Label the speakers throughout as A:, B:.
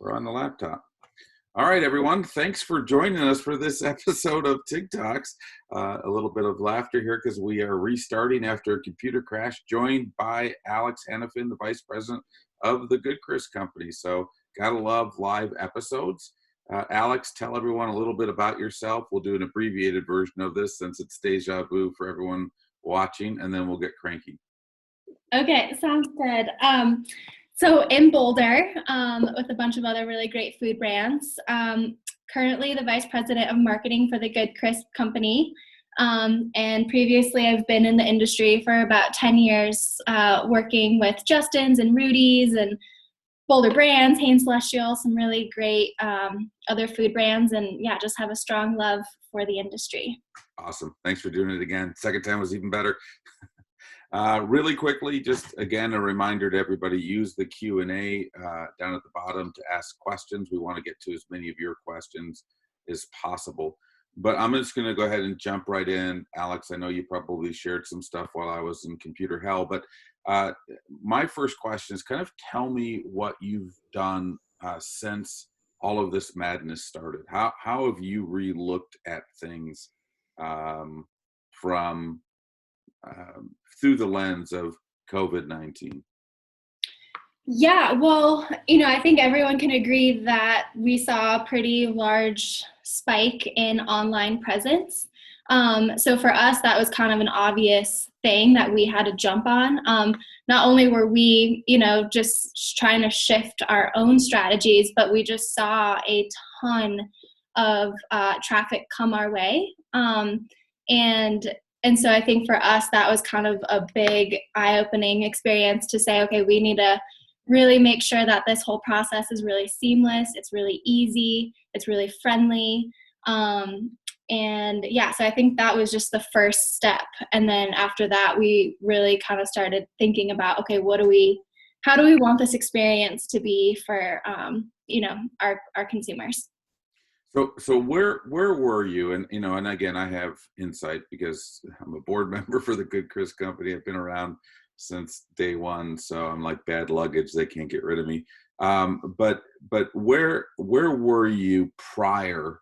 A: We're on the laptop. All right, everyone. Thanks for joining us for this episode of TIG Talks. A little bit of laughter here because we are restarting after a computer crash, joined by Alex Hanifin, the Vice President of the Good Chris Company. So gotta love live episodes. Alex, tell everyone a little bit about yourself. We'll do an abbreviated version of this since it's deja vu for everyone watching, and then we'll get cranky.
B: Okay, sounds good. So in Boulder, with a bunch of other really great food brands, currently the Vice President of Marketing for the Good Chris Company. And previously I've been in the industry for about 10 years, working with Justin's and Rudy's and Boulder Brands, Hain Celestial, some really great other food brands, and yeah, just have a strong love for the industry.
A: Awesome. Thanks for doing it again. Second time was even better. Really quickly, just again, a reminder to everybody, use the Q&A down at the bottom to ask questions. We want to get to as many of your questions as possible. But I'm just going to go ahead and jump right in. Alex, I know you probably shared some stuff while I was in computer hell, but my first question is kind of tell me what you've done since all of this madness started. How have you re-looked at things from through the lens of COVID-19?
B: Yeah, well, I think everyone can agree that we saw a pretty large spike in online presence. So for us, that was kind of an obvious thing that we had to jump on. Not only were we, just trying to shift our own strategies, but we just saw a ton of traffic come our way. And so I think for us, that was kind of a big eye-opening experience to say, okay, we need to really make sure that this whole process is really seamless, it's really easy, it's really friendly. And yeah, so I think that was just the first step. And then after that, we really kind of started thinking about, okay, how do we want this experience to be for, our consumers?
A: So where were you? And, and again, I have insight because I'm a board member for the Good Chris Company. I've been around since day one. So I'm like bad luggage. They can't get rid of me. But where were you prior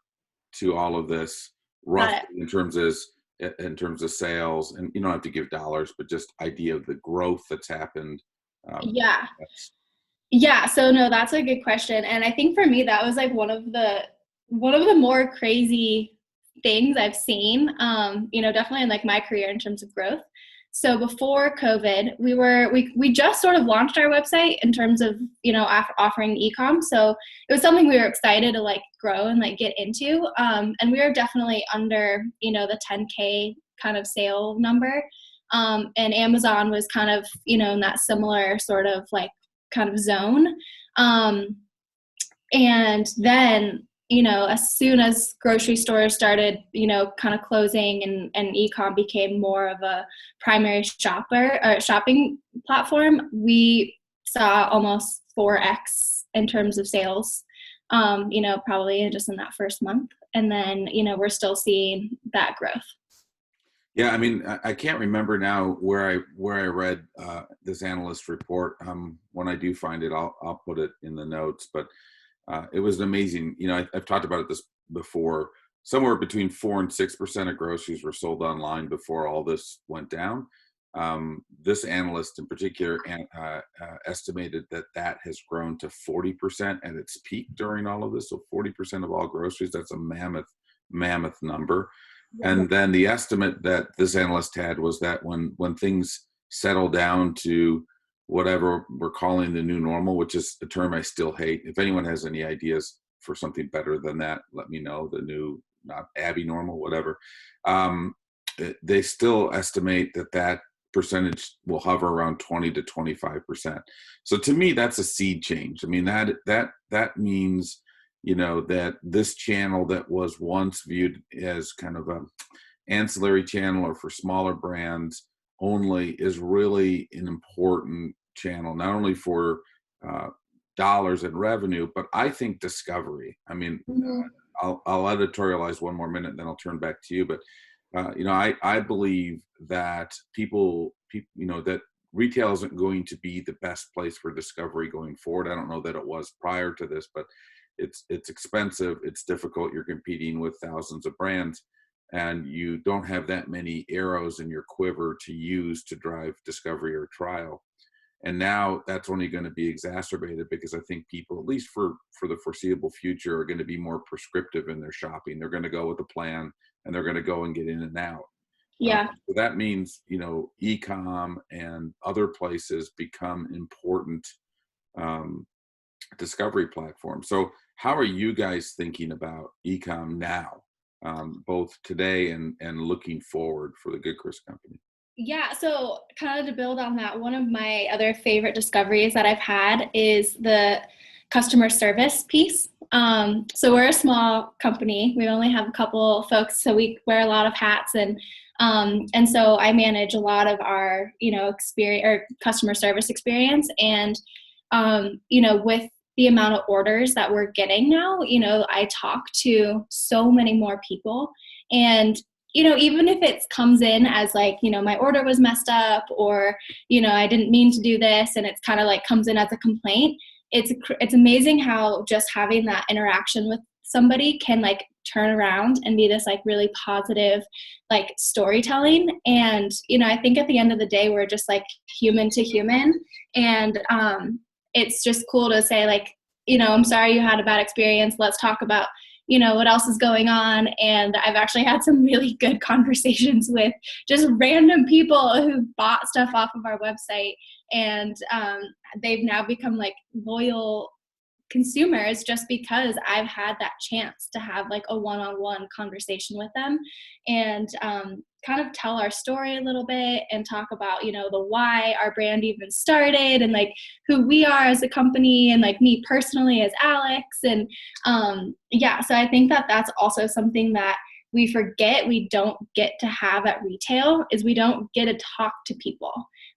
A: to all of this, roughly in terms of sales? And you don't have to give dollars, but just idea of the growth that's happened.
B: Yeah. So no, that's a good question. And I think for me, that was like one of the more crazy things I've seen, definitely in like my career in terms of growth. So before COVID, we just sort of launched our website in terms of, offering eComm. So it was something we were excited to like grow and like get into. And we were definitely under, the 10K kind of sale number. And Amazon was kind of, in that similar sort of like kind of zone. And then, as soon as grocery stores started, kind of closing and eComm became more of a primary shopping platform, we saw almost 4x in terms of sales, probably just in that first month. And then, we're still seeing that growth.
A: Yeah, I mean, I can't remember now where I read this analyst report. When I do find it, I'll put it in the notes, but it was amazing. I've talked about this before. Somewhere between 4 and 6% of groceries were sold online before all this went down. This analyst in particular estimated that has grown to 40% at its peak during all of this. So 40% of all groceries, that's a mammoth number. Yeah. And then the estimate that this analyst had was that when things settle down to whatever we're calling the new normal, which is a term I still hate. If anyone has any ideas for something better than that, let me know. The new, not Abby normal, whatever. They still estimate that percentage will hover around 20 to 25%. So to me, that's a seed change. I mean, that means, that this channel that was once viewed as kind of an ancillary channel or for smaller brands only is really an important channel, not only for dollars and revenue, but I think discovery. I mean, I'll editorialize one more minute, then I'll turn back to you. But I believe that people, that retail isn't going to be the best place for discovery going forward. I don't know that it was prior to this, but it's expensive, it's difficult. You're competing with thousands of brands, and you don't have that many arrows in your quiver to use to drive discovery or trial. And now that's only going to be exacerbated because I think people, at least for the foreseeable future, are going to be more prescriptive in their shopping. They're going to go with a plan, and they're going to go and get in and out.
B: Yeah.
A: So that means, eComm and other places become important discovery platforms. So how are you guys thinking about eComm now, both today and looking forward for the Good Chris Company?
B: Yeah, so kind of to build on that, one of my other favorite discoveries that I've had is the customer service piece. So we're a small company. We only have a couple folks, so we wear a lot of hats, and so I manage a lot of our, experience or customer service experience. And with the amount of orders that we're getting now, I talk to so many more people, and even if it comes in as like, my order was messed up, or, I didn't mean to do this, and it's kind of like comes in as a complaint, it's amazing how just having that interaction with somebody can like turn around and be this like really positive, like storytelling. And, I think at the end of the day, we're just like human to human. And it's just cool to say like, I'm sorry you had a bad experience. Let's talk about what else is going on. And I've actually had some really good conversations with just random people who bought stuff off of our website, and they've now become like loyal consumers just because I've had that chance to have like a one-on-one conversation with them, and kind of tell our story a little bit and talk about, the why our brand even started, and like who we are as a company, and like me personally as Alex. And so I think that that's also something that we forget we don't get to have at retail, is we don't get to talk to people.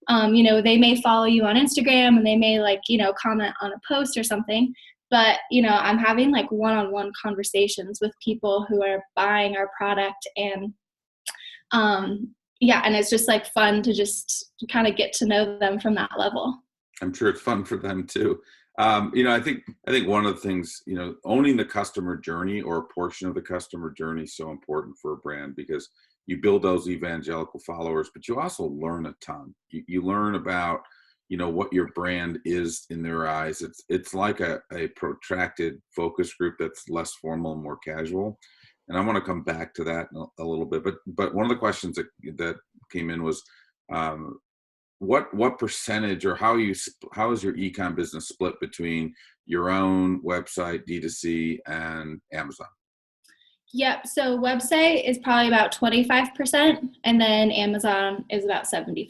B: They may follow you on Instagram, and they may like, comment on a post or something, but, I'm having like one-on-one conversations with people who are buying our product. And and it's just like fun to just kind of get to know them from that level.
A: I'm sure it's fun for them too. I think one of the things, owning the customer journey, or a portion of the customer journey, is so important for a brand, because you build those evangelical followers, but you also learn a ton. You learn about, what your brand is in their eyes. It's like a protracted focus group that's less formal and more casual. And I want to come back to that in a little bit. But one of the questions that came in was, what percentage, or how is your eComm business split between your own website, D2C, and Amazon?
B: Yep. So website is probably about 25%, and then Amazon is about 75%.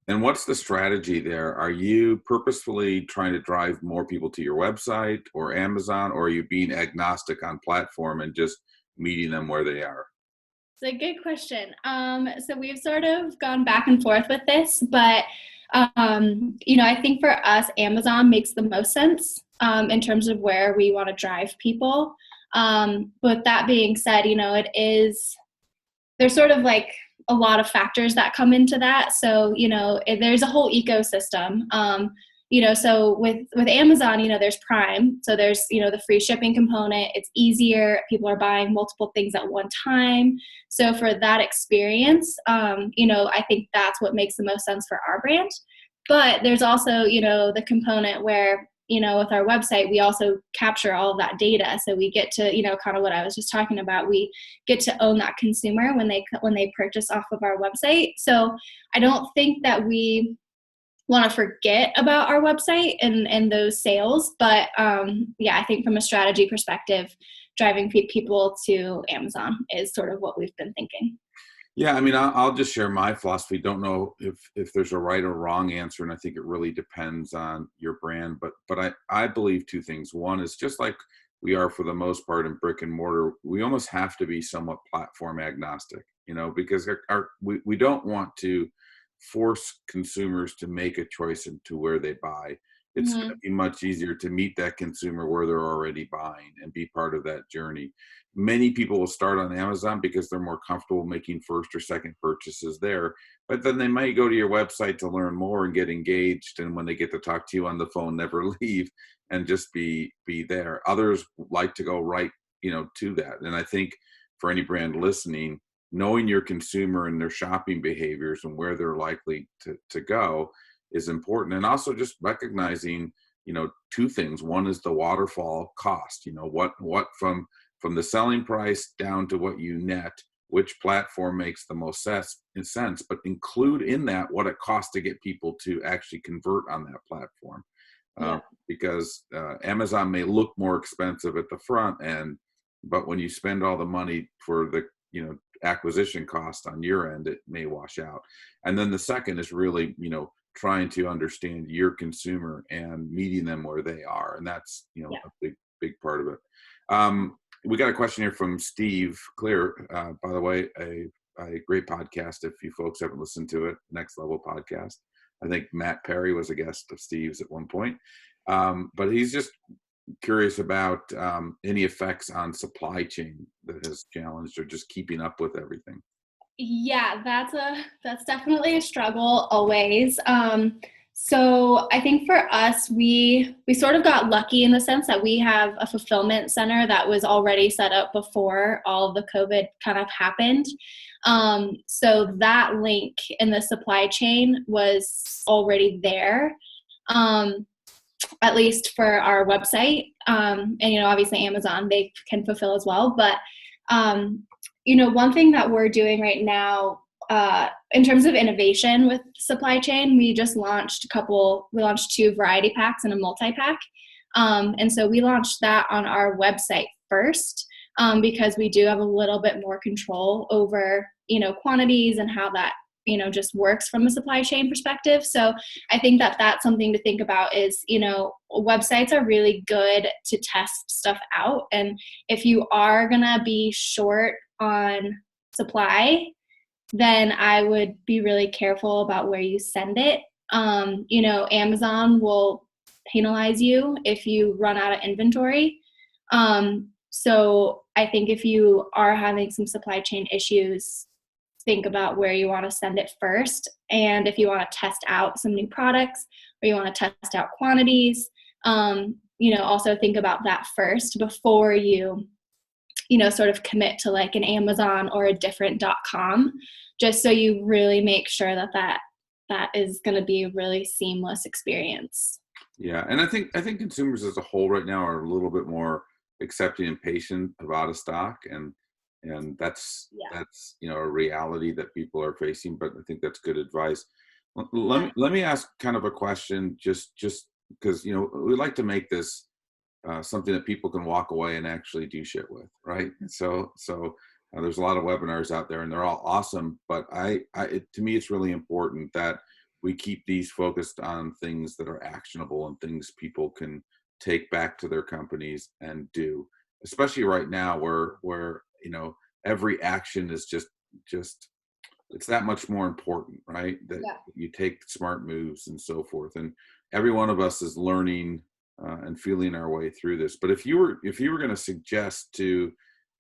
A: And what's the strategy there? Are you purposefully trying to drive more people to your website or Amazon, or are you being agnostic on platform and just meeting them where they are?
B: It's a good question. So we've sort of gone back and forth with this, but I think for us, Amazon makes the most sense in terms of where we want to drive people. But that being said, there's sort of like a lot of factors that come into that. So, there's a whole ecosystem. So with Amazon, there's Prime. So there's, the free shipping component. It's easier. People are buying multiple things at one time. So for that experience, I think that's what makes the most sense for our brand. But there's also, the component where, with our website, we also capture all of that data. So we get to, kind of what I was just talking about. We get to own that consumer when they purchase off of our website. So I don't think that we want to forget about our website and those sales. But I think from a strategy perspective, driving people to Amazon is sort of what we've been thinking.
A: Yeah, I mean, I'll just share my philosophy. Don't know if there's a right or wrong answer, and I think it really depends on your brand. But I believe two things. One is, just like we are for the most part in brick and mortar, we almost have to be somewhat platform agnostic, because we don't want to force consumers to make a choice into where they buy. it's going to be much easier to meet that consumer where they're already buying and be part of that journey. Many people will start on Amazon because they're more comfortable making first or second purchases there, but then they might go to your website to learn more and get engaged. And when they get to talk to you on the phone, never leave and just be there. Others like to go right, to that. And I think for any brand listening, knowing your consumer and their shopping behaviors and where they're likely to go is important. And also just recognizing, two things. One is the waterfall cost, what from the selling price down to what you net, which platform makes the most sense, but include in that what it costs to get people to actually convert on that platform. Because Amazon may look more expensive at the front end, but when you spend all the money for the, acquisition cost on your end, it may wash out. And then the second is really, trying to understand your consumer and meeting them where they are. And that's, a big part of it. We got a question here from Steve Clear, by the way, a great podcast. If you folks haven't listened to it, Next Level Podcast. I think Matt Perry was a guest of Steve's at one point. But he's just curious about any effects on supply chain that has challenged or just keeping up with everything.
B: Yeah, that's definitely a struggle always. So I think for us, we sort of got lucky in the sense that we have a fulfillment center that was already set up before all of the COVID kind of happened. So that link in the supply chain was already there, at least for our website. And, obviously Amazon, they can fulfill as well. But, one thing that we're doing right now, in terms of innovation with supply chain, we launched 2 variety packs and a multi-pack. And so we launched that on our website first, because we do have a little bit more control over, quantities and how that, just works from a supply chain perspective. So I think that that's something to think about is, websites are really good to test stuff out. And if you are going to be short on supply, then I would be really careful about where you send it. Amazon will penalize you if you run out of inventory. So I think if you are having some supply chain issues, think about where you want to send it first. And if you want to test out some new products or you want to test out quantities, also think about that first before you, sort of commit to like an Amazon or a different .com, just so you really make sure that is going to be a really seamless experience.
A: Yeah. And I think consumers as a whole right now are a little bit more accepting and patient of out of stock. And that's a reality that people are facing, but I think that's good advice. Let me ask kind of a question, just because we like to make this something that people can walk away and actually do shit with, right? And so there's a lot of webinars out there, and they're all awesome, but to me, it's really important that we keep these focused on things that are actionable and things people can take back to their companies and do, especially right now where every action is just it's that much more important, right? That you take smart moves and so forth. And every one of us is learning and feeling our way through this. But if you were going to suggest to,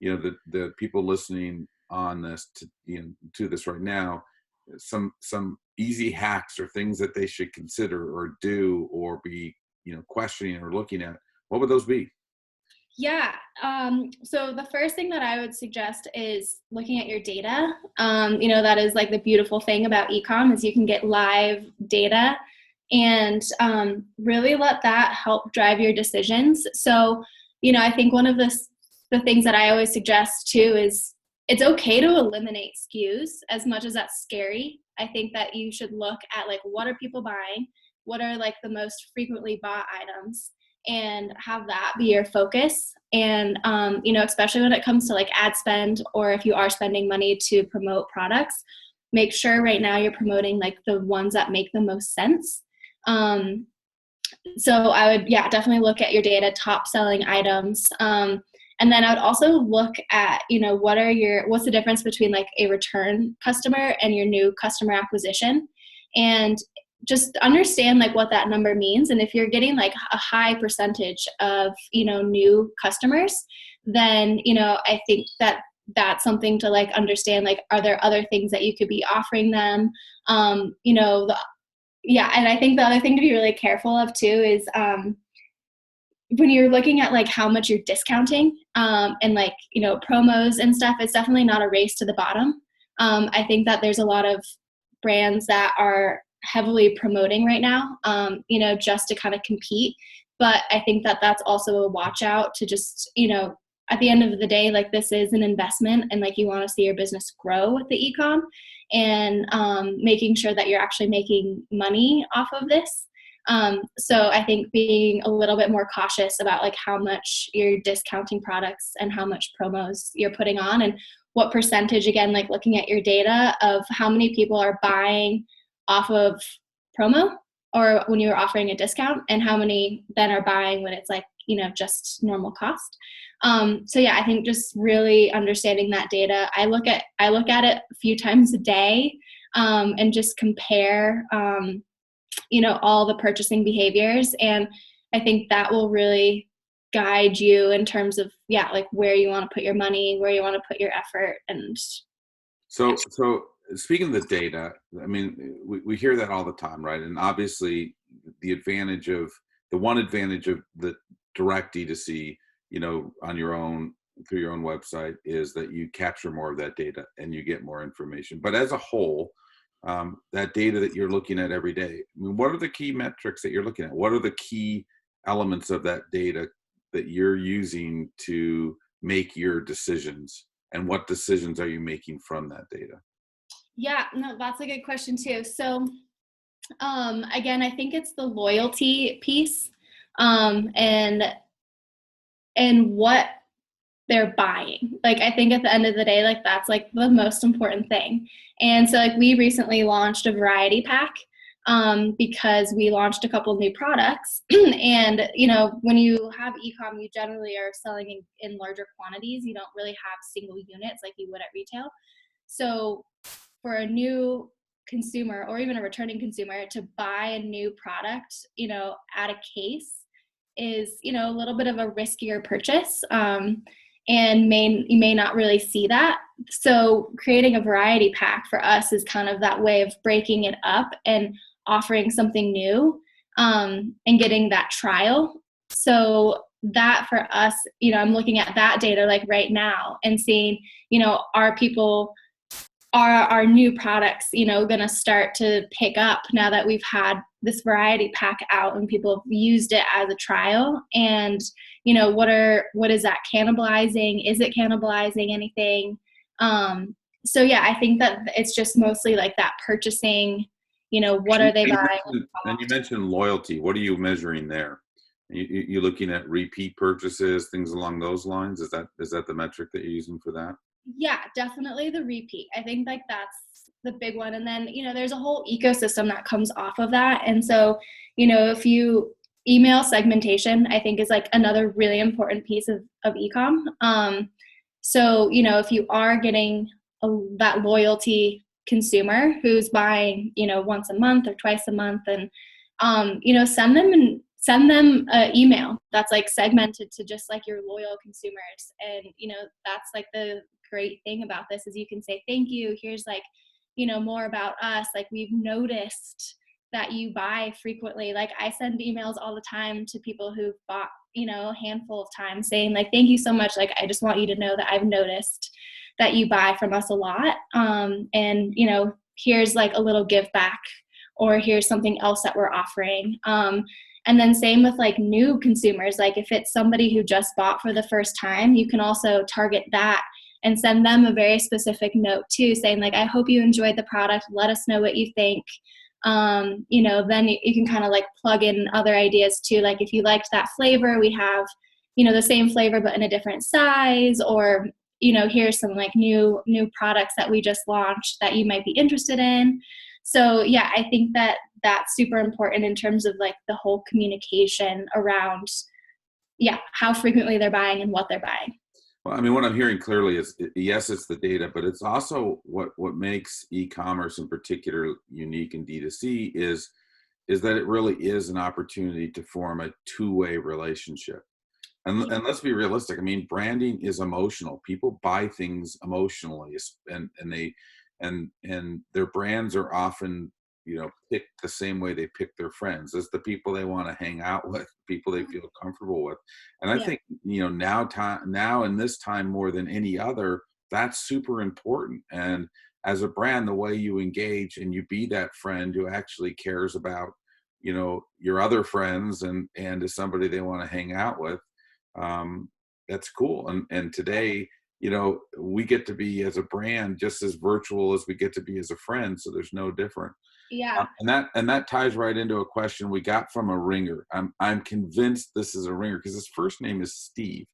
A: the people listening on this to this right now, some easy hacks or things that they should consider or do or be, questioning or looking at, what would those be?
B: Yeah. So the first thing that I would suggest is looking at your data. That is like the beautiful thing about eComm is you can get live data and really let that help drive your decisions. So, I think one of the things that I always suggest too is it's okay to eliminate SKUs as much as that's scary. I think that you should look at like, what are people buying? What are like the most frequently bought items? And have that be your focus. And, especially when it comes to like ad spend, or if you are spending money to promote products, make sure right now you're promoting like the ones that make the most sense. So I would, definitely look at your data, top selling items. And then I would also look at, what's the difference between like a return customer and your new customer acquisition. And just understand like what that number means. And if you're getting like a high percentage of, new customers, then, I think that that's something to like understand, like, are there other things that you could be offering them? Yeah. And I think the other thing to be really careful of too is, when you're looking at like how much you're discounting, and like, promos and stuff, it's definitely not a race to the bottom. I think that there's a lot of brands that are heavily promoting right now, just to kind of compete. But I think that that's also a watch out to just, at the end of the day, like, this is an investment, and like, you want to see your business grow with the eComm, and making sure that you're actually making money off of this. So I think being a little bit more cautious about like how much you're discounting products and how much promos you're putting on, and what percentage, again, like looking at your data of how many people are buying off of promo or when you're offering a discount, and how many then are buying when it's like, just normal cost. So yeah, I think just really understanding that data. I look at it a few times a day, and just compare, all the purchasing behaviors. And I think that will really guide you in terms of, like where you want to put your money, where you want to put your effort. And
A: so speaking of the data, I mean, we hear that all the time, right? And obviously the one advantage of the direct D2C, on your own, through your own website, is that you capture more of that data and you get more information. But as a whole, that data that you're looking at every day, I mean, what are the key metrics that you're looking at? What are the key elements of that data that you're using to make your decisions? And what decisions are you making from that data?
B: Yeah, no, that's a good question too. So, again, I think it's the loyalty piece, and what they're buying. Like, I think at the end of the day, like, that's like the most important thing. And so like, we recently launched a variety pack, because we launched a couple of new products. And, when you have eComm, you generally are selling in larger quantities. You don't really have single units like you would at retail. So for a new consumer, or even a returning consumer, to buy a new product, at a case is, a little bit of a riskier purchase. And you may not really see that. So creating a variety pack for us is kind of that way of breaking it up and offering something new, and getting that trial. So that for us, I'm looking at that data like right now and seeing, are our new products, going to start to pick up now that we've had this variety pack out and people have used it as a trial? And, what is that cannibalizing? Is it cannibalizing anything? So yeah, I think that it's just mostly like that purchasing, what are they buying?
A: And you mentioned loyalty. What are you measuring there? You looking at repeat purchases, things along those lines? Is that the metric that you're using for that?
B: Yeah, definitely the repeat. I think like that's the big one. And then, there's a whole ecosystem that comes off of that. And so, if you email segmentation, I think is like another really important piece of eComm. So, if you are getting that loyalty consumer who's buying, once a month or twice a month, and, send them an email that's like segmented to just like your loyal consumers. And, that's like the great thing about this is you can say, thank you. Here's like, more about us. Like, we've noticed that you buy frequently. Like, I send emails all the time to people who've bought, a handful of times, saying like, thank you so much. Like, I just want you to know that I've noticed that you buy from us a lot. And, here's like a little give back, or here's something else that we're offering. And then same with like new consumers. Like, if it's somebody who just bought for the first time, you can also target that and send them a very specific note too, saying like, I hope you enjoyed the product. Let us know what you think. Then you can kind of like plug in other ideas too. Like, if you liked that flavor, we have, the same flavor, but in a different size, or, here's some like new products that we just launched that you might be interested in. So yeah, I think that that's super important in terms of like the whole communication around, how frequently they're buying and what they're buying.
A: Well, I mean, what I'm hearing clearly is, yes, it's the data, but it's also what makes e-commerce in particular unique in D2C is is that it really is an opportunity to form a two-way relationship. And let's be realistic. I mean, branding is emotional. People buy things emotionally, and their brands are often, picked the same way they pick their friends, as the people they want to hang out with, people they feel comfortable with. And I
B: Yeah.
A: think, now in this time more than any other, that's super important. And as a brand, the way you engage and you be that friend who actually cares about, your other friends and is somebody they want to hang out with, that's cool. And today, we get to be as a brand just as virtual as we get to be as a friend. So there's no different.
B: Yeah.
A: And that ties right into a question we got from a ringer. I'm convinced this is a ringer because his first name is Steve.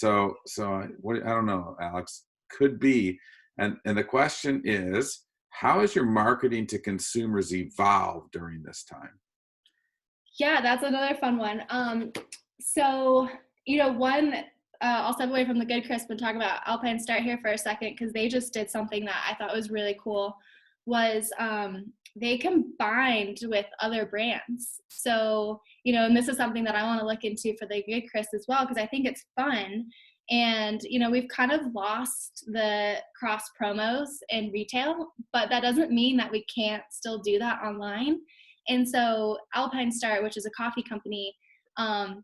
A: I don't know, Alex, could be. And the question is, how has your marketing to consumers evolved during this time?
B: Yeah, that's another fun one. So, one, I'll step away from the Good Crisp and talk about Alpine Start here for a second, because they just did something that I thought was really cool, was they combined with other brands. So, and this is something that I want to look into for the Good Crisp as well, because I think it's fun. And, we've kind of lost the cross promos in retail, but that doesn't mean that we can't still do that online. And so Alpine Start, which is a coffee company,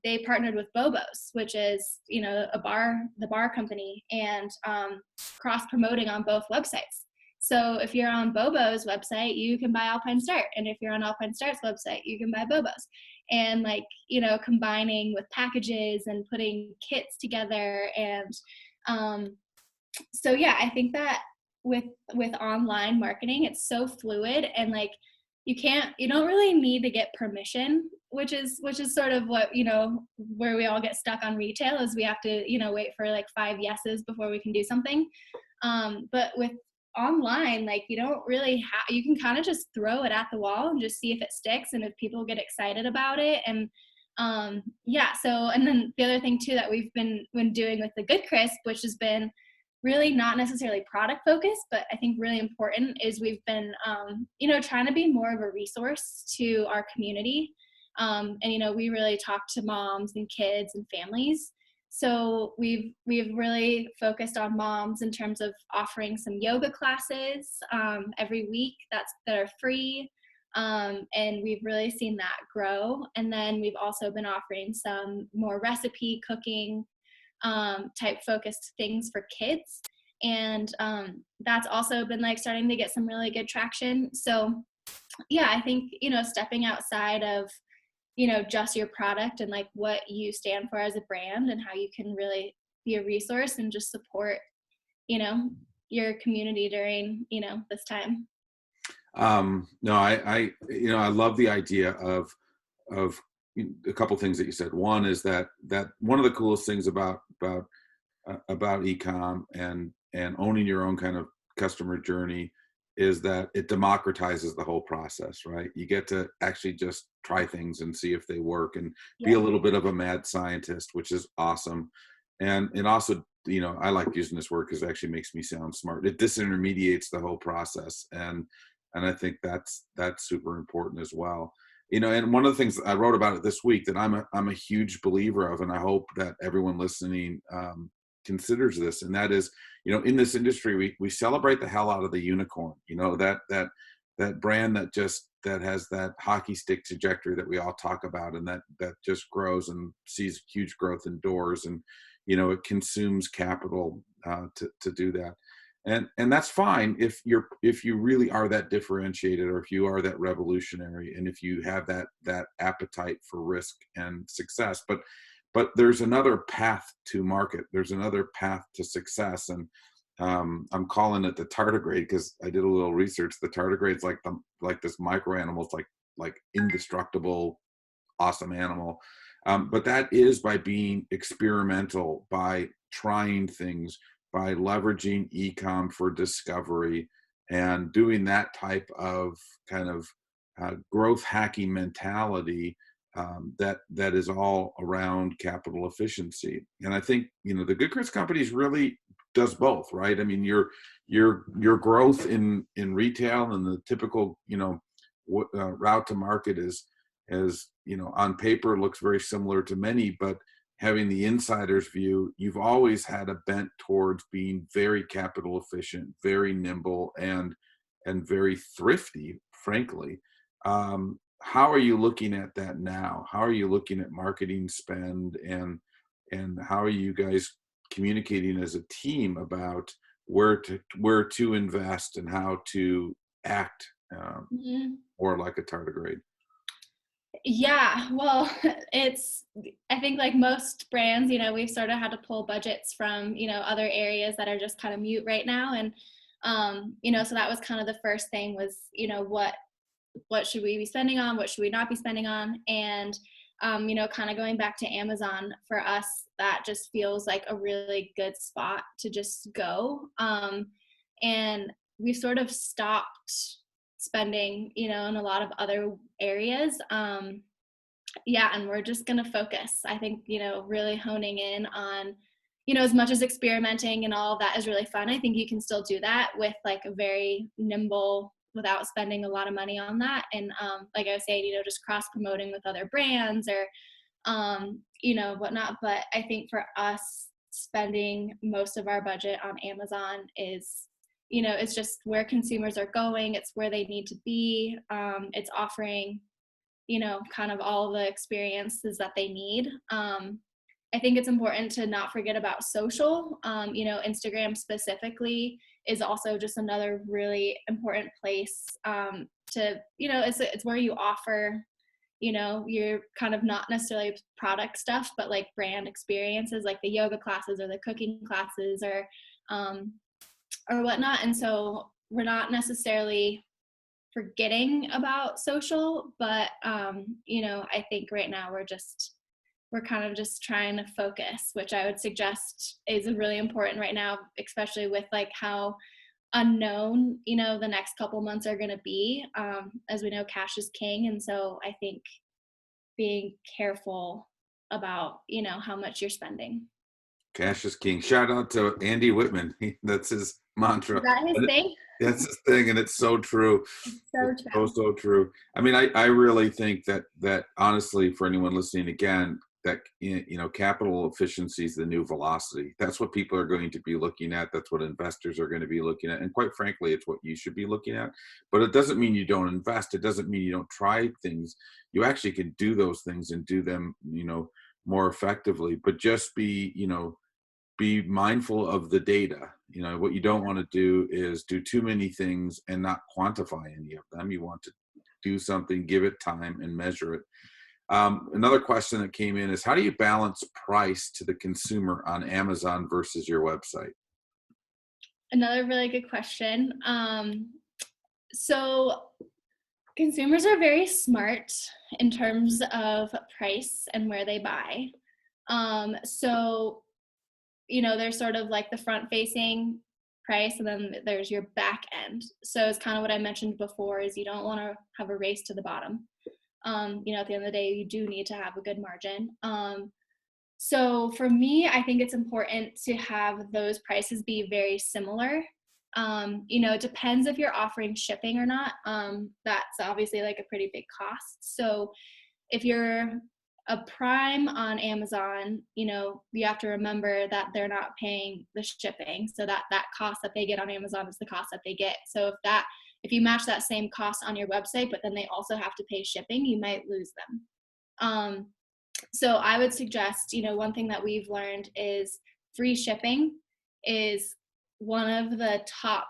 B: they partnered with Bobo's, which is, the bar company, and cross promoting on both websites. So if you're on Bobo's website, you can buy Alpine Start. And if you're on Alpine Start's website, you can buy Bobo's. And combining with packages and putting kits together. And so, yeah, I think that with online marketing, it's so fluid, and you don't really need to get permission, which is sort of what, where we all get stuck on retail, is we have to, wait for 5 yeses before we can do something. But with online, you don't really you can kind of just throw it at the wall and just see if it sticks and if people get excited about it. And yeah, so, and then the other thing too that we've been doing with the Good Crisp, which has been really not necessarily product focused, but I think really important, is we've been, trying to be more of a resource to our community. And, we really talk to moms and kids and families. So we've really focused on moms in terms of offering some yoga classes every week that are free. And we've really seen that grow. And then we've also been offering some more recipe cooking type focused things for kids. And that's also been starting to get some really good traction. So yeah, I think, stepping outside of, just your product and what you stand for as a brand, and how you can really be a resource and just support, your community during, this time.
A: No, I love the idea of a couple things that you said. One is that one of the coolest things about eComm and owning your own kind of customer journey is that it democratizes the whole process, right? You get to actually just try things and see if they work, and be a little bit of a mad scientist, which is awesome. And also, I like using this word because it actually makes me sound smart. It disintermediates the whole process, and I think that's super important as well. And one of the things I wrote about it this week that I'm a huge believer of, and I hope that everyone listening considers this, and that is, in this industry, we celebrate the hell out of the unicorn. That brand that has that hockey stick trajectory that we all talk about, and that just grows and sees huge growth in doors, and it consumes capital to do that. And that's fine if you really are that differentiated, or if you are that revolutionary, and if you have that appetite for risk and success. But there's another path to market. There's another path to success, and I'm calling it the tardigrade because I did a little research. The tardigrade's like this micro animal, it's like indestructible, awesome animal. But that is by being experimental, by trying things, by leveraging eComm for discovery, and doing that type of kind of growth hacking mentality that is all around capital efficiency. And I think the Good Crisp Companies really does both, right? I mean, your growth in retail and the typical route to market is, on paper looks very similar to many, but having the insider's view, you've always had a bent towards being very capital efficient, very nimble, and very thrifty, frankly. How are you looking at that now? How are you looking at marketing spend, and how are you guys communicating as a team about where to invest and how to act,
B: Mhm.
A: or like a tardigrade?
B: Yeah, well, I think like most brands, we've sort of had to pull budgets from, other areas that are just kind of mute right now. And, so that was kind of the first thing was, what should we be spending on? What should we not be spending on? And, kind of going back to Amazon for us, that just feels like a really good spot to just go. And we've sort of stopped spending, in a lot of other areas. Yeah, and we're just going to focus. I think, really honing in on, as much as experimenting and all of that is really fun. I think you can still do that with like a very nimble, without spending a lot of money on that. And like I was saying, just cross promoting with other brands or, whatnot. But I think for us, spending most of our budget on Amazon is, it's just where consumers are going. It's where they need to be. It's offering, kind of all the experiences that they need. I think it's important to not forget about social. Instagram specifically is also just another really important place to, it's where you offer, you're kind of not necessarily product stuff, but like brand experiences, like the yoga classes or the cooking classes or whatnot. And so we're not necessarily forgetting about social, but I think right now we're kind of just trying to focus, which I would suggest is really important right now, especially with like how unknown the next couple months are going to be. As we know, cash is king, and so I think being careful about how much you're spending.
A: Cash is king. Shout out to Andy Whitman. That's his
B: Is
A: mantra.
B: that his
A: And
B: thing?
A: that's his thing, and it's so true.
B: It's so
A: It's so,
B: true.
A: so true. I mean, I really think that honestly, for anyone listening again, that capital efficiency is the new velocity. That's what people are going to be looking at. That's what investors are going to be looking at. And quite frankly, it's what you should be looking at. But it doesn't mean you don't invest. It doesn't mean you don't try things. You actually can do those things and do them, more effectively. But just be mindful of the data. What you don't want to do is do too many things and not quantify any of them. You want to do something, give it time, and measure it. Another question that came in is, how do you balance price to the consumer on Amazon versus your website?
B: Another really good question. So consumers are very smart in terms of price and where they buy. So there's sort of like the front facing price, and then there's your back end. So it's kind of what I mentioned before, is you don't want to have a race to the bottom. At the end of the day, you do need to have a good margin. So for me, I think it's important to have those prices be very similar. It depends if you're offering shipping or not. That's obviously like a pretty big cost. So if you're a Prime on Amazon, you have to remember that they're not paying the shipping. So that cost that they get on Amazon is the cost that they get. So if you match that same cost on your website, but then they also have to pay shipping, you might lose them. So I would suggest, one thing that we've learned is free shipping is one of the top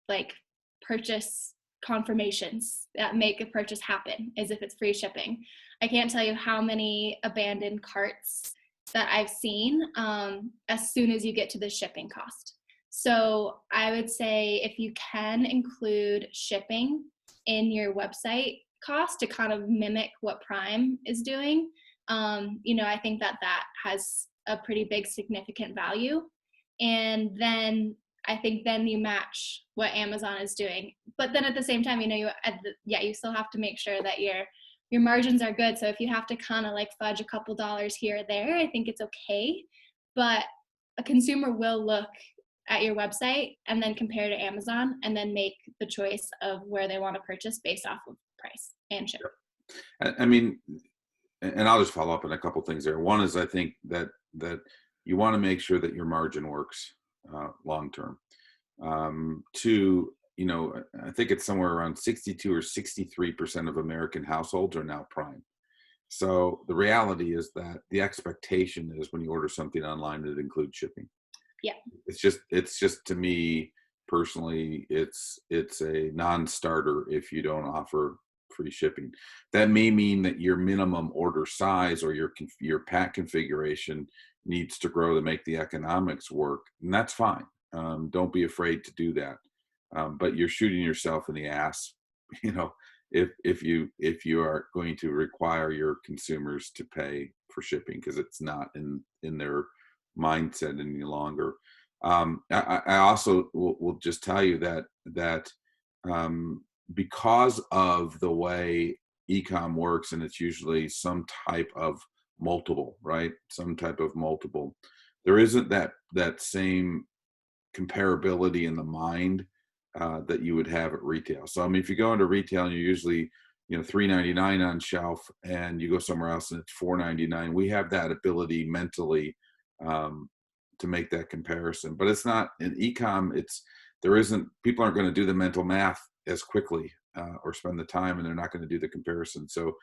B: like purchase confirmations that make a purchase happen, is if it's free shipping. I can't tell you how many abandoned carts that I've seen as soon as you get to the shipping cost. So I would say if you can include shipping in your website cost to kind of mimic what Prime is doing, I think that has a pretty big significant value. And then I think then you match what Amazon is doing. But then at the same time, you still have to make sure that your margins are good. So if you have to kind of like fudge a couple dollars here or there, I think it's okay. But a consumer will look at your website and then compare to Amazon and then make the choice of where they want to purchase based off of price and ship.
A: I mean, and I'll just follow up on a couple things there. One is I think that you want to make sure that your margin works long term. Two, I think it's somewhere around 62 or 63% of American households are now Prime. So the reality is that the expectation is when you order something online, it includes shipping.
B: Yeah.
A: It's just to me personally, it's a non-starter if you don't offer free shipping. That may mean that your minimum order size or your pack configuration needs to grow to make the economics work, and that's fine. Don't be afraid to do that. But you're shooting yourself in the ass, if you are going to require your consumers to pay for shipping, because it's not in their mindset any longer. I also will just tell you that because of the way eComm works, and it's usually some type of multiple, right? Some type of multiple. There isn't that same comparability in the mind that you would have at retail. So I mean, if you go into retail and you're usually $3.99 on shelf, and you go somewhere else and it's $4.99, we have that ability mentally to make that comparison. But it's not in eComm. People aren't going to do the mental math as quickly or spend the time, and they're not going to do the comparison. So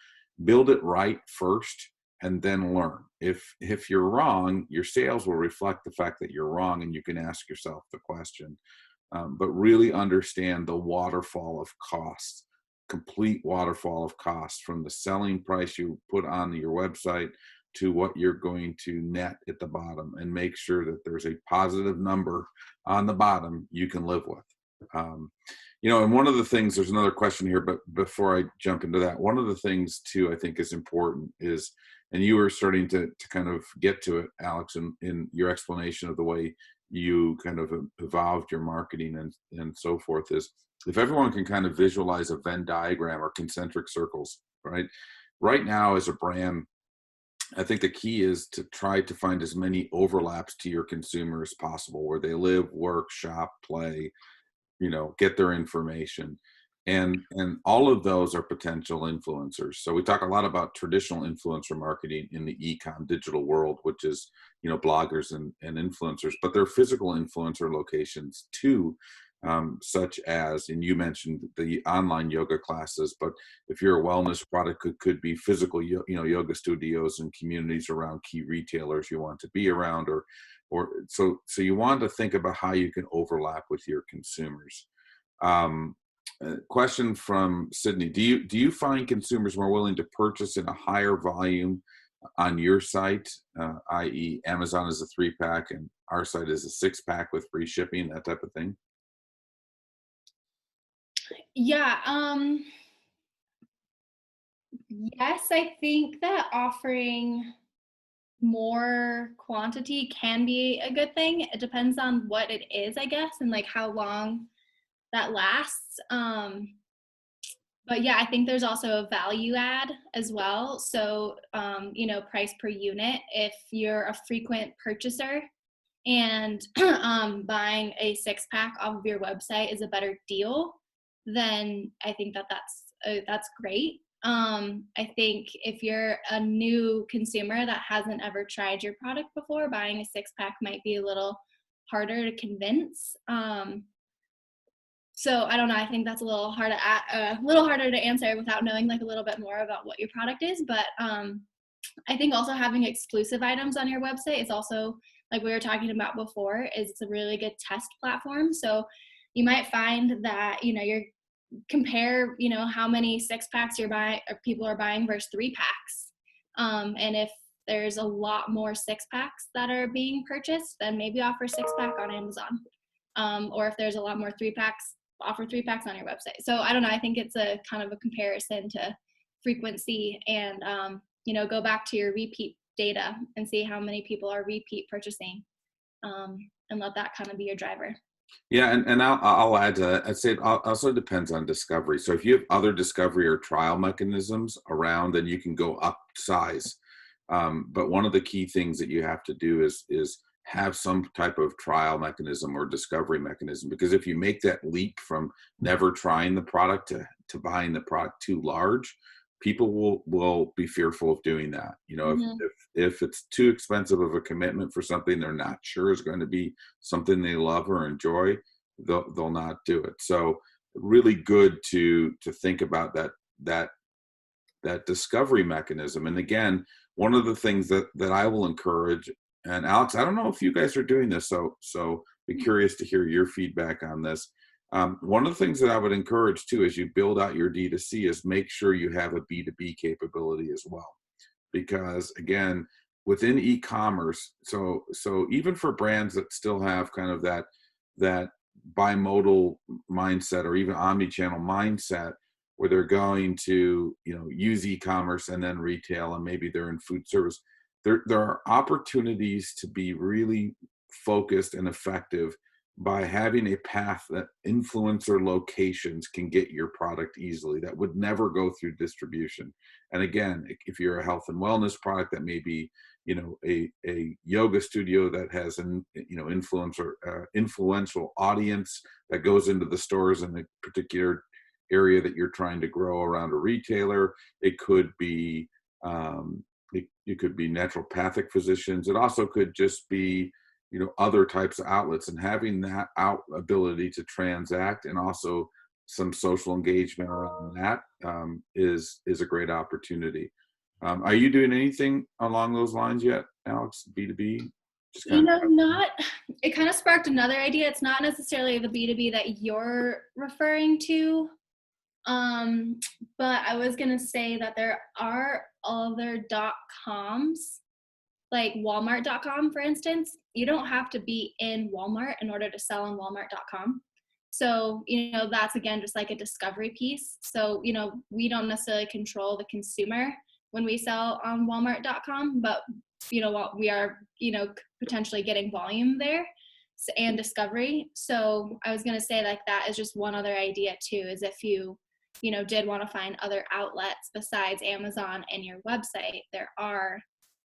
A: build it right first and then learn. If you're wrong, your sales will reflect the fact that you're wrong, and you can ask yourself the question. But really understand the waterfall of costs, complete waterfall of costs, from the selling price you put on your website to what you're going to net at the bottom, and make sure that there's a positive number on the bottom you can live with. And one of the things, there's another question here, but before I jump into that, one of the things too I think is important is, and you were starting to kind of get to it, Alex, in your explanation of the way you kind of evolved your marketing and so forth, is if everyone can kind of visualize a Venn diagram or concentric circles, right? Right now as a brand, I think the key is to try to find as many overlaps to your consumer as possible, where they live, work, shop, play, get their information. And all of those are potential influencers. So we talk a lot about traditional influencer marketing in the eComm digital world, which is, bloggers and influencers, but there are physical influencer locations too, such as, and you mentioned the online yoga classes, but if you're a wellness product, could be physical, yoga studios and communities around key retailers you want to be around, or so you want to think about how you can overlap with your consumers. Question from Sydney: Do you find consumers more willing to purchase in a higher volume on your site, i.e., Amazon is a 3-pack and our site is a 6-pack with free shipping, that type of thing?
B: Yeah. Yes, I think that offering more quantity can be a good thing. It depends on what it is, I guess, and like how long that lasts. But yeah, I think there's also a value add as well. So, price per unit. If you're a frequent purchaser and buying a 6-pack off of your website is a better deal, then I think that's great. I think if you're a new consumer that hasn't ever tried your product before, buying a 6-pack might be a little harder to convince. So I don't know. I think that's a little harder to answer without knowing like a little bit more about what your product is. But I think also having exclusive items on your website is also, like we were talking about before, is a really good test platform. So you might find that you're compare how many 6-packs you're buying or people are buying versus 3-packs, and if there's a lot more 6-packs that are being purchased, then maybe offer 6-pack on Amazon, or if there's a lot more 3-packs, offer 3-packs on your website. So I don't know, I think it's a kind of a comparison to frequency, and go back to your repeat data and see how many people are repeat purchasing, and let that kind of be your driver.
A: Yeah, and I'll add to that. I'd say it also depends on discovery. So if you have other discovery or trial mechanisms around, then you can go up size. But one of the key things that you have to do is have some type of trial mechanism or discovery mechanism, because if you make that leap from never trying the product to buying the product too large, people will be fearful of doing that. You know,
B: Mhm.
A: if it's too expensive of a commitment for something they're not sure is going to be something they love or enjoy, they'll not do it. So really good to think about that that discovery mechanism. And again, one of the things that I will encourage, and Alex, I don't know if you guys are doing this, so be curious to hear your feedback on this. One of the things that I would encourage too, as you build out your D2C, is make sure you have a B2B capability as well. Because again, within e-commerce, so even for brands that still have kind of that bimodal mindset or even omni-channel mindset, where they're going to, you know, use e-commerce and then retail, and maybe they're in food service, there are opportunities to be really focused and effective by having a path that influencer locations can get your product easily, that would never go through distribution. And again, if you're a health and wellness product, that may be, you know, a yoga studio that has an, you know, influential audience that goes into the stores in a particular area that you're trying to grow around a retailer. It could be it could be naturopathic physicians. It also could just be, you know, other types of outlets, and having that ability to transact and also some social engagement around that is a great opportunity. Are you doing anything along those lines yet, Alex? B2B? Just
B: You
A: kind
B: know,
A: of.
B: not, it kind of sparked another idea. It's not necessarily the B2B that you're referring to. Um, but I was gonna say that there are other .coms, like Walmart.com, for instance. You don't have to be in Walmart in order to sell on Walmart.com. So, you know, that's again just like a discovery piece. So, you know, we don't necessarily control the consumer when we sell on Walmart.com, but you know what, we are, you know, potentially getting volume there and discovery. So I was gonna say, like, that is just one other idea too, is if you know, did want to find other outlets besides Amazon and your website, there are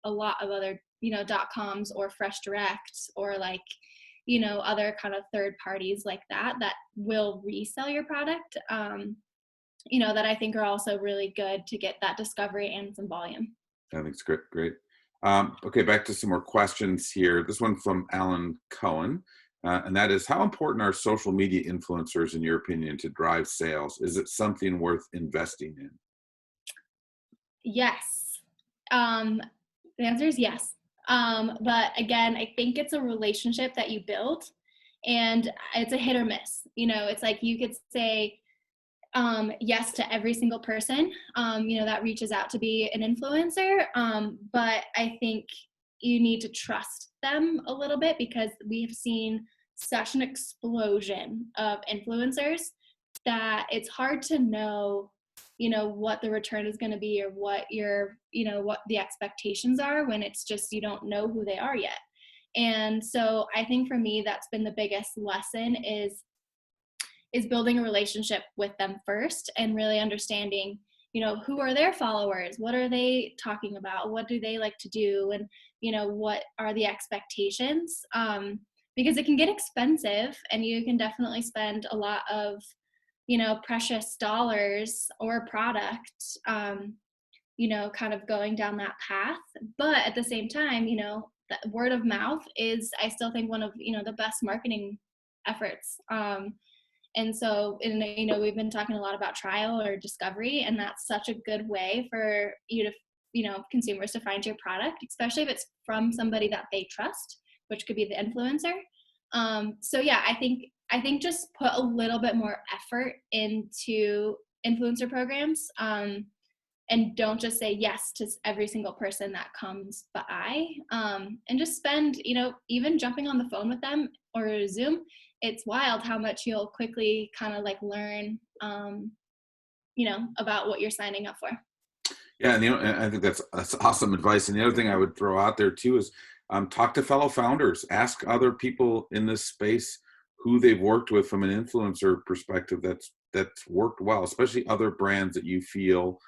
B: a lot of other, you know, .coms or Fresh Direct or like, you know, other kind of third parties like that that will resell your product, you know, that I think are also really good to get that discovery and some volume.
A: I think it's great. Great. Okay, back to some more questions here. This one from Alan Cohen, and that is, how important are social media influencers, in your opinion, to drive sales? Is it something worth investing in?
B: Yes. The answer is yes. But again, I think it's a relationship that you build, and it's a hit or miss. You know, it's like you could say yes to every single person, you know, that reaches out to be an influencer. But I think you need to trust them a little bit, because we have seen such an explosion of influencers that it's hard to know, you know, what the return is going to be, or what your, you know, what the expectations are, when it's just, you don't know who they are yet. And so I think for me, that's been the biggest lesson, is building a relationship with them first, and really understanding, you know, who are their followers, what are they talking about, what do they like to do, and, you know, what are the expectations, because it can get expensive, and you can definitely spend a lot of, you know, precious dollars or product, you know, kind of going down that path. But at the same time, you know, that word of mouth is, I still think, one of, you know, the best marketing efforts. And so, you know, we've been talking a lot about trial or discovery, and that's such a good way for you to, you know, consumers to find your product, especially if it's from somebody that they trust, which could be the influencer. So yeah, I think just put a little bit more effort into influencer programs, and don't just say yes to every single person that comes by, and just spend, you know, even jumping on the phone with them or Zoom. It's wild how much you'll quickly kind of like learn, you know, about what you're signing up for.
A: Yeah, and you know, and I think that's awesome advice. And the other thing I would throw out there too is talk to fellow founders, ask other people in this space who they've worked with from an influencer perspective that's worked well, especially other brands that you feel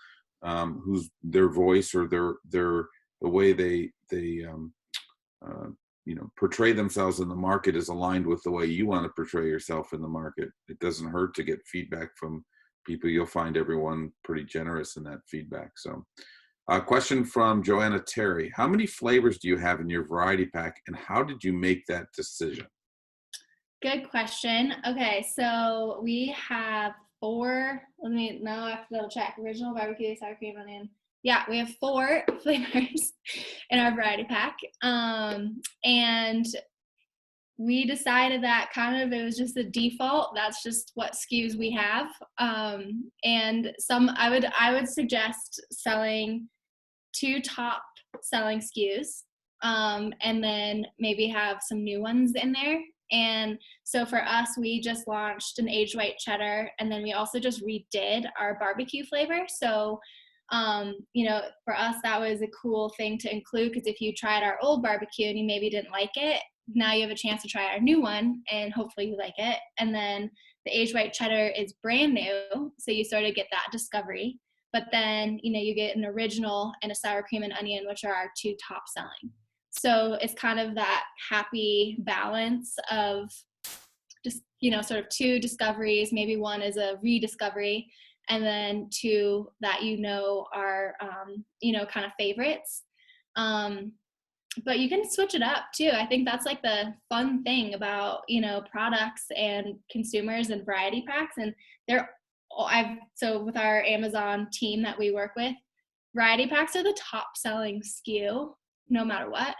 A: whose their voice or their the way they portray themselves in the market is aligned with the way you want to portray yourself in the market. It doesn't hurt to get feedback from people. You'll find everyone pretty generous in that feedback. So a question from Joanna Terry. How many flavors do you have in your variety pack, and how did you make that decision?
B: Good question. Okay, so we have 4. Now I have to double check. Original, barbecue, sour cream, onion. Yeah, we have 4 flavors in our variety pack. And we decided that it was just the default. That's just what SKUs we have. And I would suggest selling 2 top selling SKUs, and then maybe have some new ones in there. And so for us, we just launched an aged white cheddar, and then we also just redid our barbecue flavor. So, for us, that was a cool thing to include, because if you tried our old barbecue and you maybe didn't like it, now you have a chance to try our new one, and hopefully you like it. And then the aged white cheddar is brand new, so you sort of get that discovery. But then, you get an original and a sour cream and onion, which are our 2 top selling. So it's kind of that happy balance of just, sort of 2 discoveries, maybe one is a rediscovery, and then 2 that are, kind of favorites. But you can switch it up too. I think that's like the fun thing about, products and consumers and variety packs. And so with our Amazon team that we work with, variety packs are the top selling SKU no matter what.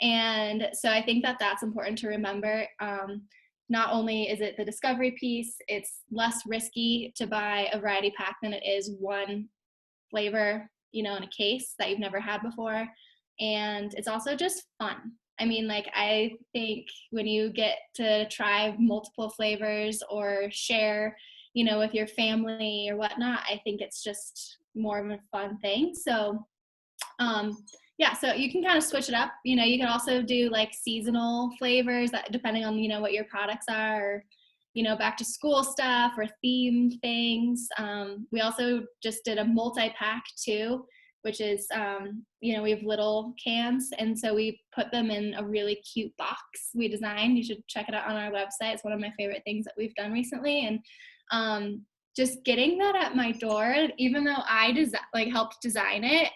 B: And so I think that that's important to remember. Not only is it the discovery piece, it's less risky to buy a variety pack than it is one flavor, in a case that you've never had before. And it's also just fun. I mean, I think when you get to try multiple flavors or share, with your family or whatnot, I think it's just more of a fun thing. So, so you can kind of switch it up. You can also do seasonal flavors that depending on, what your products are, or, back to school stuff or themed things. We also just did a multi-pack too, which is, we have little cans. And so we put them in a really cute box we designed. You should check it out on our website. It's one of my favorite things that we've done recently. And just getting that at my door, even though I helped design it,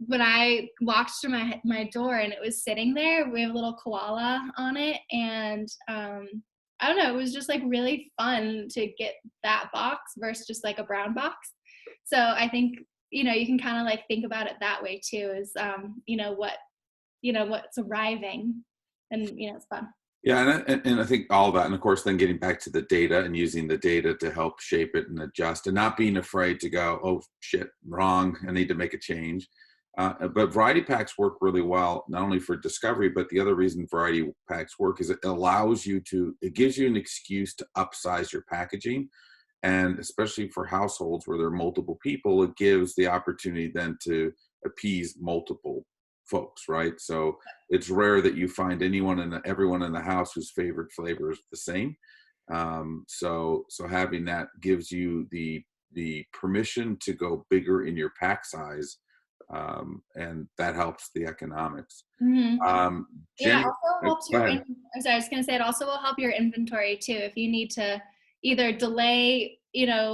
B: when I walked to my door and it was sitting there, we have a little koala on it. And I don't know, it was just really fun to get that box versus just a brown box. So I think, you can kind of think about it that way too, is, what's arriving, and, it's fun.
A: Yeah, and I think all that, and of course, then getting back to the data and using the data to help shape it and adjust, and not being afraid to go, oh shit, wrong, I need to make a change. But variety packs work really well, not only for discovery, but the other reason variety packs work is it gives you an excuse to upsize your packaging. And especially for households where there are multiple people, it gives the opportunity then to appease multiple folks, right? So it's rare that you find everyone in the house whose favorite flavor is the same. So having that gives you the permission to go bigger in your pack size, and that helps the economics.
B: Mm-hmm.
A: Jenny,
B: it also helps I was going to say, it also will help your inventory too. If you need to either delay,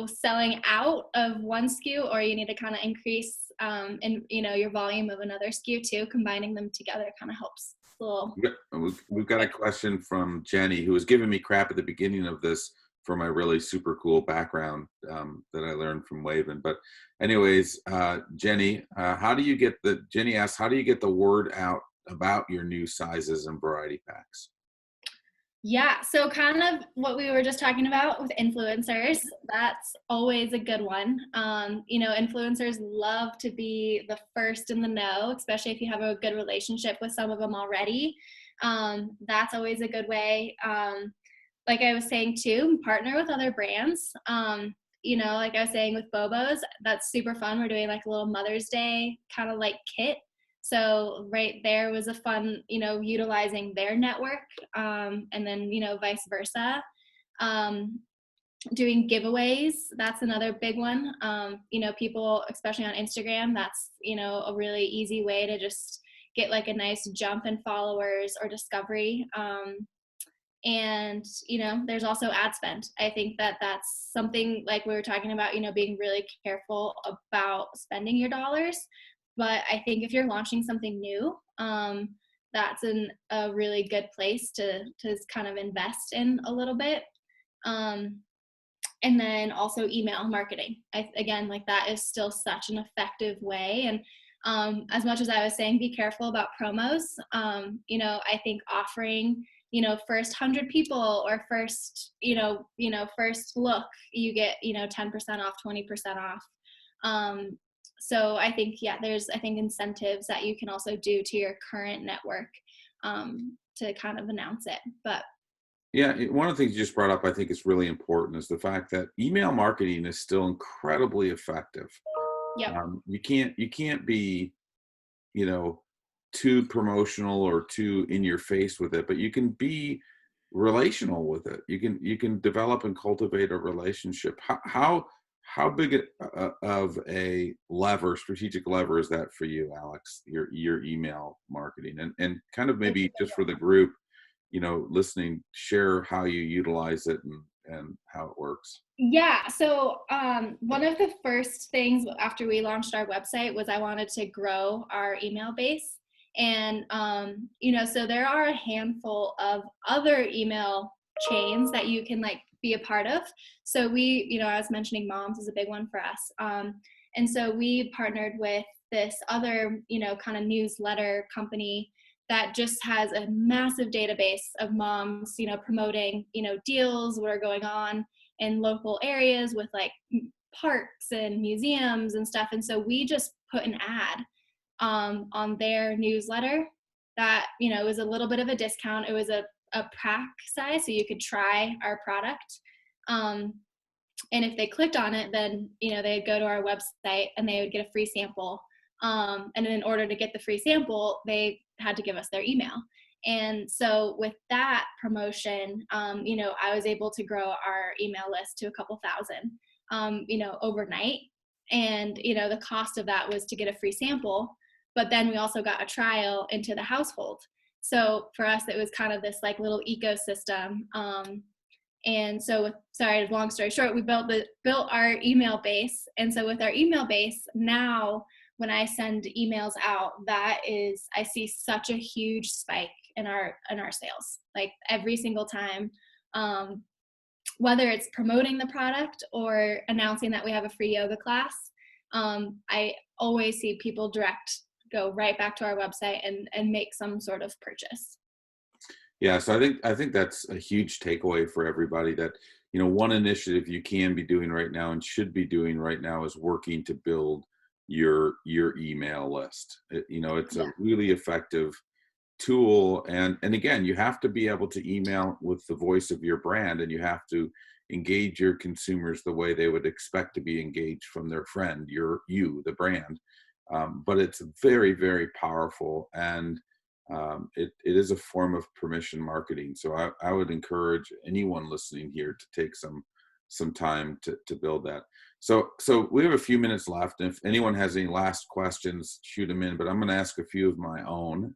B: selling out of one SKU, or you need to kind of increase, your volume of another SKU too, combining them together kind of helps a little.
A: We've got a question from Jenny, who was giving me crap at the beginning of this for my really super cool background that I learned from Waven. But anyways, Jenny, Jenny asks, how do you get the word out about your new sizes and variety packs?
B: Yeah, so kind of what we were just talking about with influencers, that's always a good one. Influencers love to be the first in the know, especially if you have a good relationship with some of them already. That's always a good way. Like I was saying too, partner with other brands. Like I was saying with Bobo's, that's super fun. We're doing a little Mother's Day kind of kit. So right there was a fun, utilizing their network, and then, vice versa. Doing giveaways, that's another big one. People, especially on Instagram, that's, a really easy way to just, get like a nice jump in followers or discovery. And there's also ad spend. I think that that's something like we were talking about, being really careful about spending your dollars. But I think if you're launching something new, that's a really good place to kind of invest in a little bit. And then also email marketing. Again, like that is still such an effective way. And as much as I was saying, be careful about promos, I think offering, first 100 people or first, first look, you get, 10% off, 20% off. So I think, there's, incentives that you can also do to your current network to kind of announce it. But
A: yeah, one of the things you just brought up, I think is really important, is the fact that email marketing is still incredibly effective.
B: yeah,
A: You can't be, too promotional or too in your face with it, but you can be relational with it. You can develop and cultivate a relationship. How big of a strategic lever is that for you, Alex? Your email marketing, and kind of maybe just for the group, listening, share how you utilize it and how it works.
B: Yeah. So one of the first things after we launched our website was I wanted to grow our email base. And, so there are a handful of other email chains that you can like be a part of. So we, I was mentioning moms is a big one for us. And so we partnered with this other, kind of newsletter company that just has a massive database of moms, promoting, deals, what are going on in local areas with like parks and museums and stuff. And so we just put an ad on their newsletter that, was a little bit of a discount. It was a pack size, so you could try our product. And if they clicked on it, then, they'd go to our website and they would get a free sample. And in order to get the free sample, they had to give us their email. And so with that promotion, I was able to grow our email list to a couple thousand, overnight. And, the cost of that was to get a free sample, but then we also got a trial into the household. So for us, it was kind of this like little ecosystem. And so sorry, long story short, we built our email base. And so with our email base now, when I send emails out, I see such a huge spike in our sales, like every single time, whether it's promoting the product or announcing that we have a free yoga class. I always see people go right back to our website and make some sort of purchase.
A: Yeah, so I think that's a huge takeaway for everybody, that one initiative you can be doing right now and should be doing right now is working to build your email list. It's a really effective tool, and again, you have to be able to email with the voice of your brand, and you have to engage your consumers the way they would expect to be engaged from their friend, the brand. But it's very, very powerful, and it is a form of permission marketing. So I would encourage anyone listening here to take some time to build that. So we have a few minutes left. If anyone has any last questions, shoot them in, but I'm going to ask a few of my own.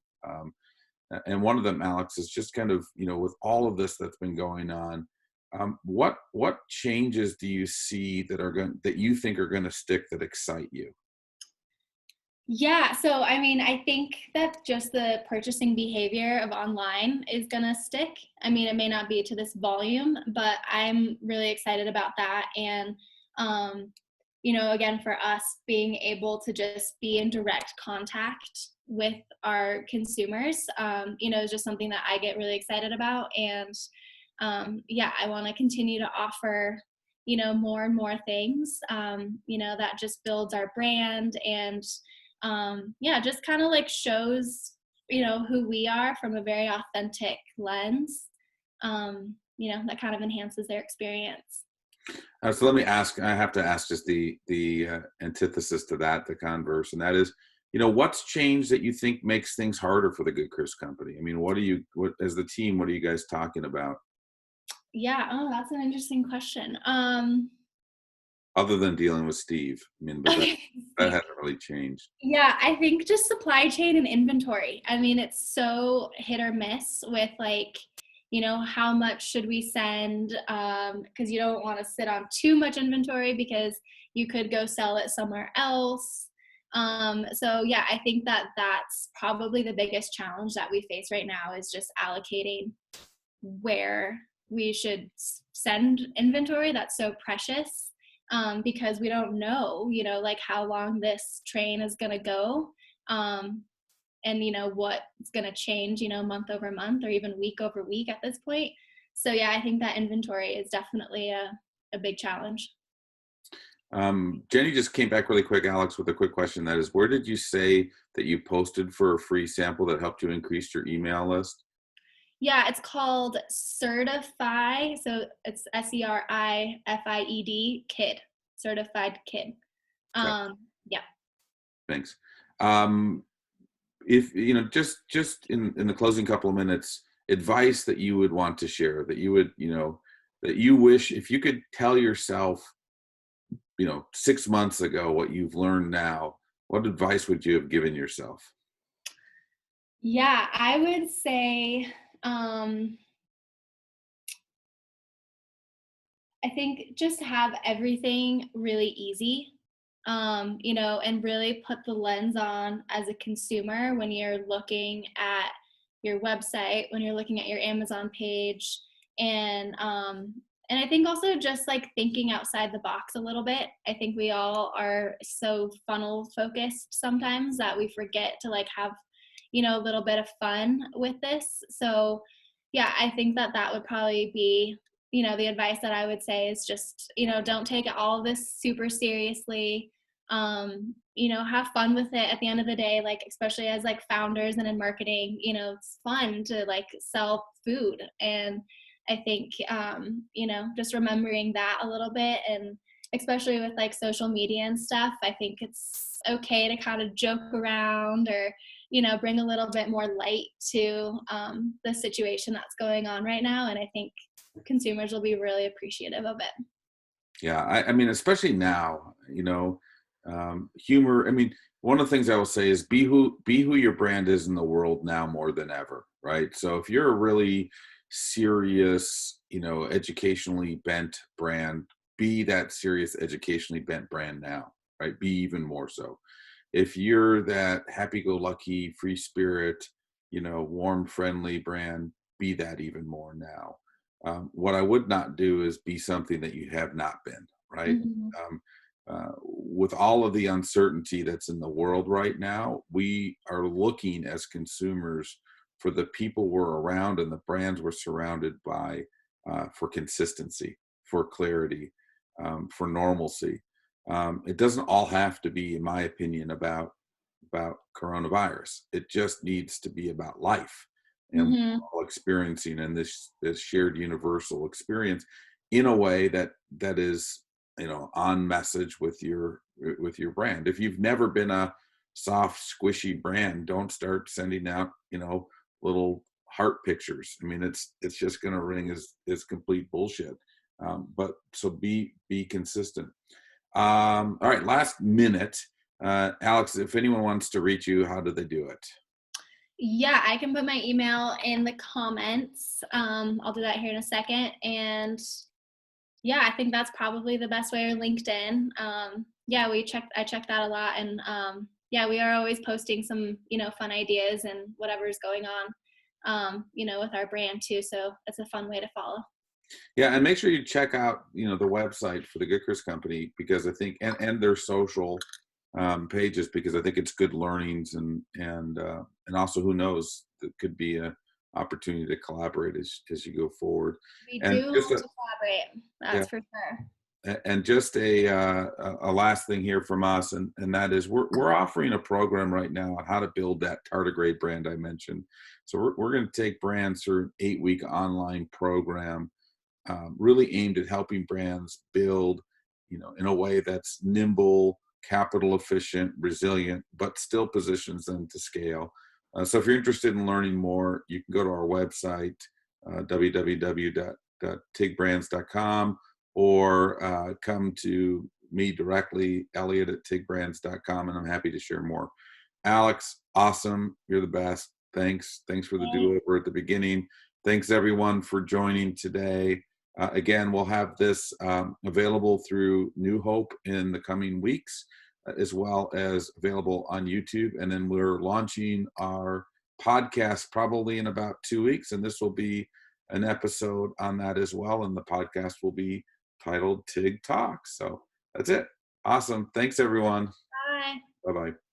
A: And one of them, Alex, is just kind of, with all of this that's been going on, what changes do you see that you think are going to stick, that excite you?
B: Yeah, so I think that just the purchasing behavior of online is gonna stick. It may not be to this volume, but I'm really excited about that. And again, for us, being able to just be in direct contact with our consumers, is just something that I get really excited about. And I want to continue to offer more and more things that just builds our brand, and just kind of like shows who we are from a very authentic lens, that kind of enhances their experience.
A: So let me ask, I have to ask just the antithesis to that, the converse, and that is, what's changed that you think makes things harder for the Good Chris Company? What as the team, what are you guys talking about?
B: Yeah, oh, that's an interesting question.
A: Other than dealing with Steve. I mean, but
B: Okay.
A: that hasn't really changed.
B: Yeah, I think just supply chain and inventory. I mean, it's so hit or miss with like, how much should we send? Because you don't want to sit on too much inventory because you could go sell it somewhere else. So yeah, I think that that's probably the biggest challenge that we face right now is just allocating where we should send inventory that's so precious, because we don't know, like how long this train is going to go, and what's going to change, month over month or even week over week at this point. So yeah, I think that inventory is definitely a big challenge.
A: Jenny just came back really quick, Alex, with a quick question. That is, where did you say that you posted for a free sample that helped you increase your email list?
B: Yeah, it's called Certify. So it's SERIFIED Kid, Certified Kid.
A: Okay,
B: Yeah.
A: thanks. If just in the closing couple of minutes, advice that you would want to share, that you would, that you wish if you could tell yourself, 6 months ago what you've learned now, what advice would you have given yourself?
B: Yeah, I would say, um, I think just have everything really easy, and really put the lens on as a consumer when you're looking at your website, when you're looking at your Amazon page, and I think also just like thinking outside the box a little bit. I think we all are so funnel focused sometimes that we forget to like have, a little bit of fun with this. So yeah, I think that that would probably be, the advice that I would say is just, don't take all of this super seriously. Have fun with it at the end of the day, like, especially as like founders and in marketing, it's fun to like sell food. And I think, just remembering that a little bit, and especially with like social media and stuff, I think it's okay to kind of joke around or, bring a little bit more light to the situation that's going on right now. And I think consumers will be really appreciative of it.
A: Yeah, I mean, especially now, humor. I mean, one of the things I will say is be who your brand is in the world now more than ever, right? So if you're a really serious, educationally bent brand, be that serious, educationally bent brand now, right? Be even more so. If you're that happy-go-lucky, free spirit, warm, friendly brand, be that even more now. What I would not do is be something that you have not been, right?
B: Mhm.
A: With all of the uncertainty that's in the world right now, we are looking as consumers for the people we're around and the brands we're surrounded by, for consistency, for clarity, for normalcy. It doesn't all have to be, in my opinion, about coronavirus. It just needs to be about life and
B: Mhm.
A: all experiencing and this shared universal experience in a way that is, on message with your brand. If you've never been a soft squishy brand, don't start sending out, little heart pictures. I mean, it's just going to ring as complete bullshit. But so be consistent. All right, last minute. Alex, if anyone wants to reach you, how do they do it?
B: Yeah, I can put my email in the comments. I'll do that here in a second. And yeah, I think that's probably the best way, or LinkedIn. Yeah, I check that a lot. And yeah, we are always posting some, fun ideas and whatever's going on, with our brand too. So it's a fun way to follow.
A: Yeah, and make sure you check out, the website for the Goodcrest Company, because I think and their social pages, because I think it's good learnings, and also, who knows, it could be a opportunity to collaborate as you go forward.
B: We
A: And
B: do
A: just
B: love
A: a
B: to collaborate.
A: yeah,
B: That's for sure.
A: and just a last thing here from us, and that is we're offering a program right now on how to build that tardigrade brand I mentioned. So we're going to take brands through an 8-week online program, really aimed at helping brands build, in a way that's nimble, capital efficient, resilient, but still positions them to scale. So if you're interested in learning more, you can go to our website, www.tigbrands.com, or come to me directly, Elliot at tigbrands.com, and I'm happy to share more. Alex, awesome. You're the best. Thanks. Thanks for the do-over at the beginning. Thanks everyone for joining today. Again, we'll have this available through New Hope in the coming weeks, as well as available on YouTube. And then we're launching our podcast probably in about 2 weeks. And this will be an episode on that as well. And the podcast will be titled TIG Talk. So that's it. Awesome. Thanks, everyone.
B: Bye.
A: Bye-bye.